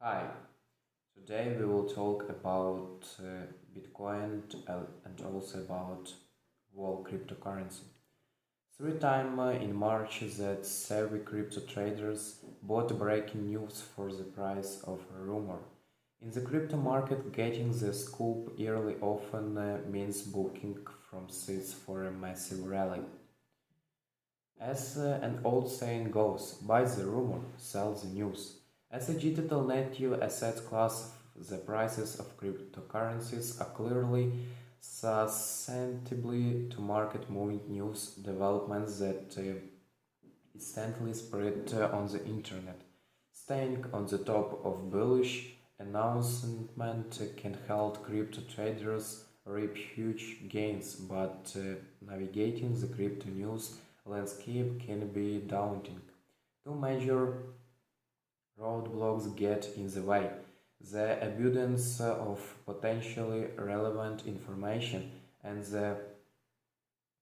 Hi, today we will talk about Bitcoin and also about world cryptocurrency. Through time in March that savvy crypto traders bought breaking news for the price of a rumor. In the crypto market, getting the scoop early often means booking from seats for a massive rally. As an old saying goes, buy the rumor, sell the news. As a digital native asset class, the prices of cryptocurrencies are clearly susceptible to market moving news developments that instantly spread on the internet. Staying on the top of bullish announcement can help crypto traders reap huge gains, but navigating the crypto news landscape can be daunting. Two major roadblocks get in the way: the abundance of potentially relevant information and the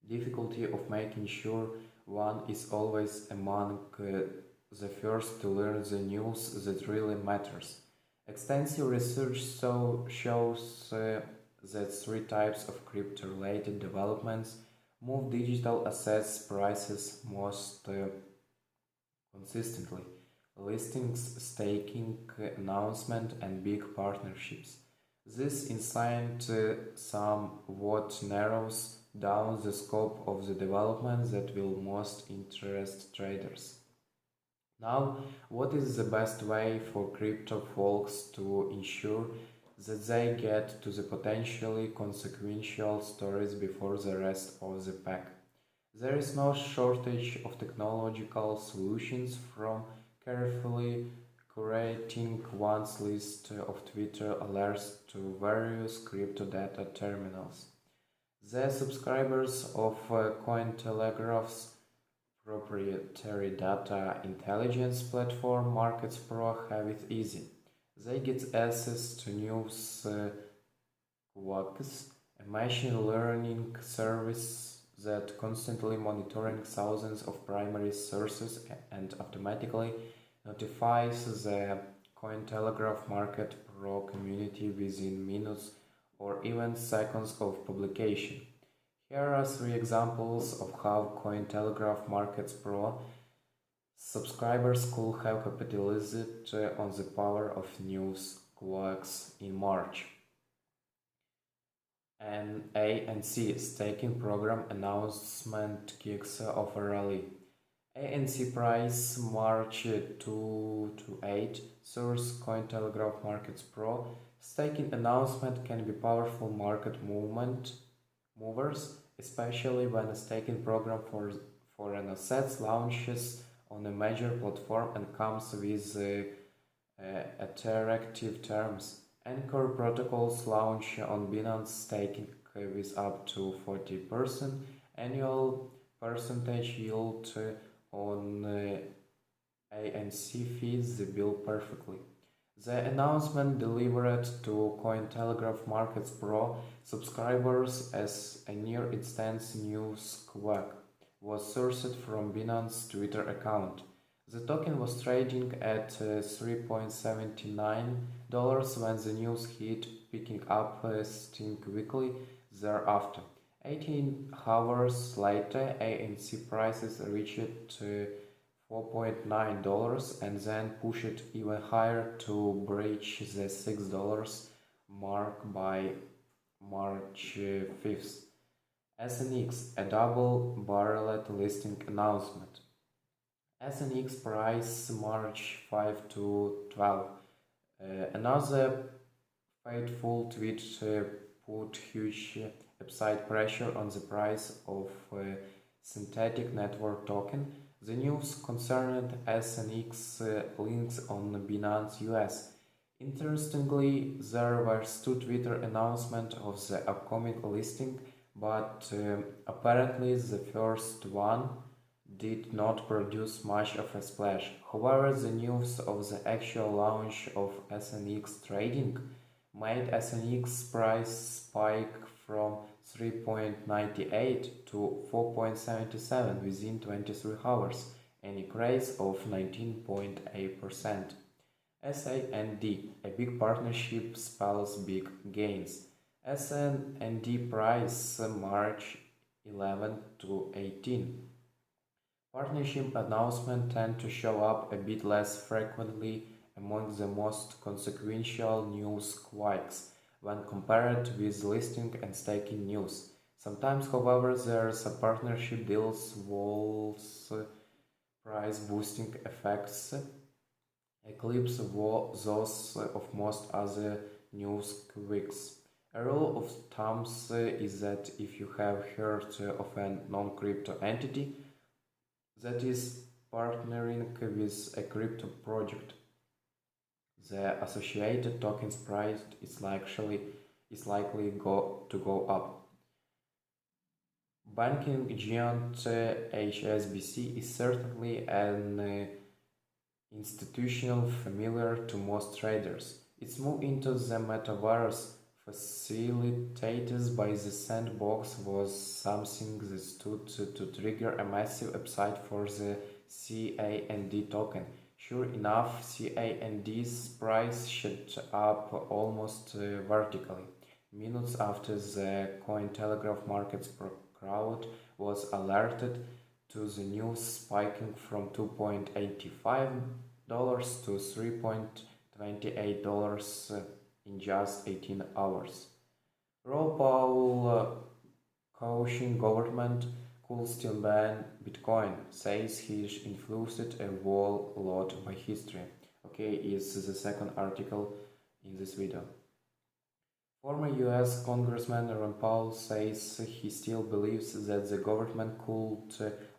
difficulty of making sure one is always among the first to learn the news that really matters. Extensive research shows that three types of crypto related developments move digital assets prices most consistently: listings, staking, announcement, and big partnerships. This insight somewhat narrows down the scope of the developments that will most interest traders. Now, what is the best way for crypto folks to ensure that they get to the potentially consequential stories before the rest of the pack? There is no shortage of technological solutions, from carefully curating one's list of Twitter alerts to various crypto data terminals. The subscribers of Cointelegraph's proprietary data intelligence platform Markets Pro have it easy. They get access to news Quarks, a machine learning service that constantly monitoring thousands of primary sources and automatically notifies the Cointelegraph Market Pro community within minutes or even seconds of publication. Here are three examples of how Cointelegraph Markets Pro subscribers could have capitalized on the power of news quarks in March. An ANC staking program announcement kicks off a rally. ANC price March 2 to 8. Source Cointelegraph Markets Pro. Staking announcement can be powerful market movers, especially when a staking program for an asset launches on a major platform and comes with attractive terms. Anchor protocols launch on Binance staking with up to 40% annual percentage yield on ANC feeds the bill perfectly. The announcement delivered to Cointelegraph Markets Pro subscribers as a near-instant news quack was sourced from Binance's Twitter account. The token was trading at $3.79 when the news hit, picking up steam quickly thereafter. 18 hours later, ANC prices reached $4.9 and then pushed even higher to breach the $6 mark by March 5th. SNX, a double-barreled listing announcement. SNX price March 5 to 12. Another fateful tweet put huge upside pressure on the price of synthetic network token. The news concerned SNX links on Binance US. Interestingly, there were two Twitter announcements of the upcoming listing, but apparently the first one did not produce much of a splash. However, the news of the actual launch of SNX trading made SNX price spike from 3.98 to 4.77 within 23 hours, an increase of 19.8%. SAND, a big partnership spells big gains. SAND price March 11 to 18. Partnership announcements tend to show up a bit less frequently among the most consequential news quakes when compared with listing and staking news. Sometimes, however, there's a partnership deals walls price boosting effects eclipse those of most other news quakes. A rule of thumb is that if you have heard of a non-crypto entity that is partnering with a crypto project, the associated token's price is likely to go up. Banking giant HSBC is certainly an institutional familiar to most traders. Its move into the metaverse, facilitated by the sandbox, was something that stood to trigger a massive upside for the CAND token. Sure enough, CAND's price shot up almost vertically. Minutes after the Cointelegraph Markets crowd was alerted to the news, spiking from $2.85 to $3.28 in just 18 hours. Ron Paul, caution government could still ban Bitcoin, says he influenced a whole lot by history. Okay, is the second article in this video. Former US Congressman Ron Paul says he still believes that the government could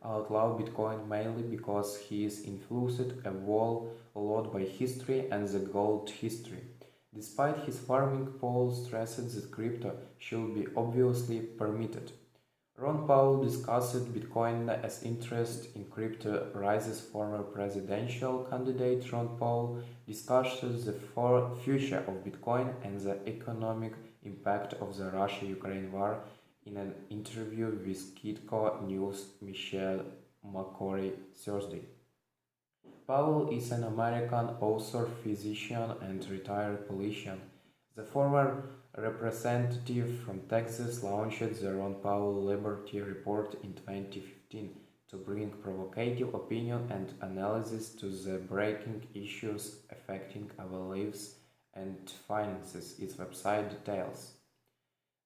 outlaw Bitcoin mainly because he is influenced a whole lot by history and the gold history. Despite his farming, Paul stressed that crypto should be obviously permitted. Ron Paul discussed Bitcoin as interest in crypto rises. Former presidential candidate Ron Paul discussed the future of Bitcoin and the economic impact of the Russia-Ukraine war in an interview with Kitco News' Michelle McCory Thursday. Powell is an American author, physician, and retired politician. The former representative from Texas launched the Ron Paul Liberty Report in 2015 to bring provocative opinion and analysis to the breaking issues affecting our lives and finances, its website details.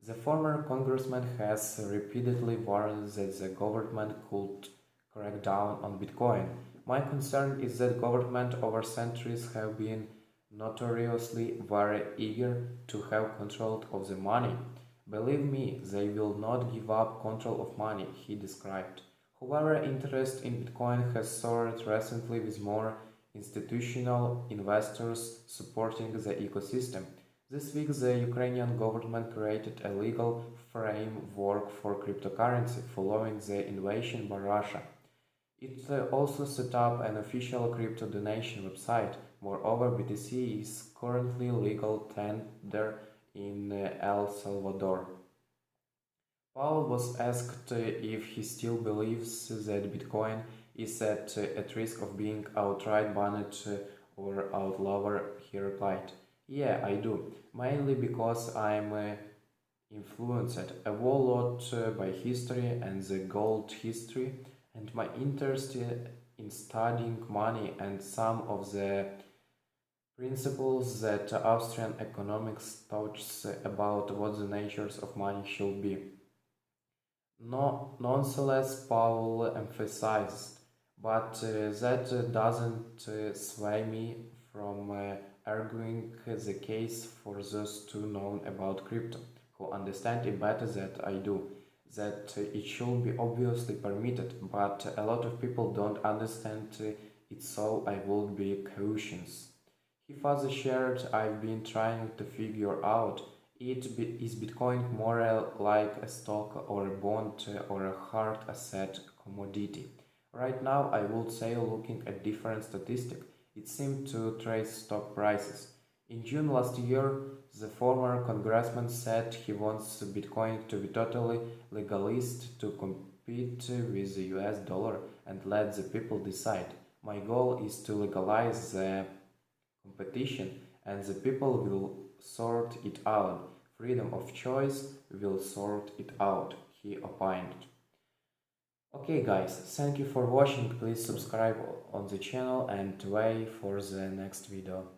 The former congressman has repeatedly warned that the government could crack down on Bitcoin. My concern is that government over centuries have been notoriously very eager to have control of the money. Believe me, they will not give up control of money, he described. However, interest in Bitcoin has soared recently with more institutional investors supporting the ecosystem. This week, the Ukrainian government created a legal framework for cryptocurrency following the invasion by Russia. It also set up an official crypto donation website. Moreover, BTC is currently legal tender in El Salvador. Paul was asked if he still believes that Bitcoin is at risk of being outright banned or outlawed. He replied, "Yeah, I do, mainly because I'm influenced a whole lot by history and the gold history, and my interest in studying money and some of the principles that Austrian economics touches about what the natures of money should be." No, nonetheless, Paul emphasized, but that doesn't sway me from arguing the case for those who know about crypto, who understand it better than I do, that it should be obviously permitted, but a lot of people don't understand it, so I would be cautious. He further shared, "I've been trying to figure out, is Bitcoin more like a stock or a bond or a hard asset commodity? Right now, I would say looking at different statistics, it seemed to trace stock prices. In June last year, the former congressman said he wants Bitcoin to be totally legalized to compete with the US dollar and let the people decide. My goal is to legalize the competition, and the people will sort it out. Freedom of choice will sort it out, he opined. Okay guys, thank you for watching. Please subscribe on the channel and wait for the next video.